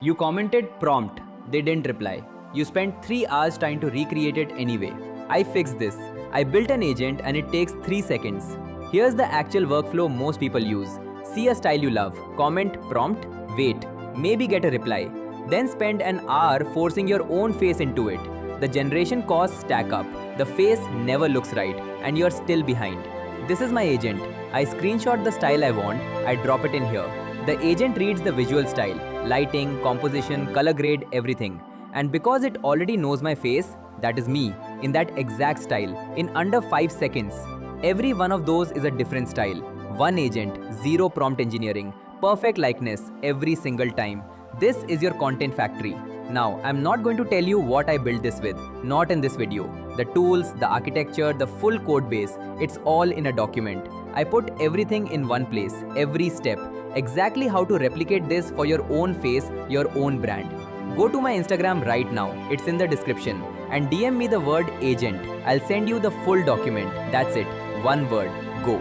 You commented prompt, they didn't reply. You spent 3 hours trying to recreate it anyway. I fixed this. I built an agent and it takes 3 seconds. Here's the actual workflow most people use. See a style you love, comment prompt, wait, maybe get a reply. Then spend an hour forcing your own face into it. The generation costs stack up, the face never looks right, and you're still behind. This is my agent. I screenshot the style I want, I drop it in here. The agent reads the visual style, lighting, composition, color grade, everything. And because it already knows my face, that is me, in that exact style, in under 5 seconds. Every one of those is a different style. One agent, zero prompt engineering, perfect likeness every single time. This is your content factory. Now, I'm not going to tell you what I built this with, not in this video. The tools, the architecture, the full code base, it's all in a document. I put everything in one place, every step, exactly how to replicate this for your own face, your own brand. Go to my Instagram right now, it's in the description, and DM me the word agent. I'll send you the full document. That's it, one word, go.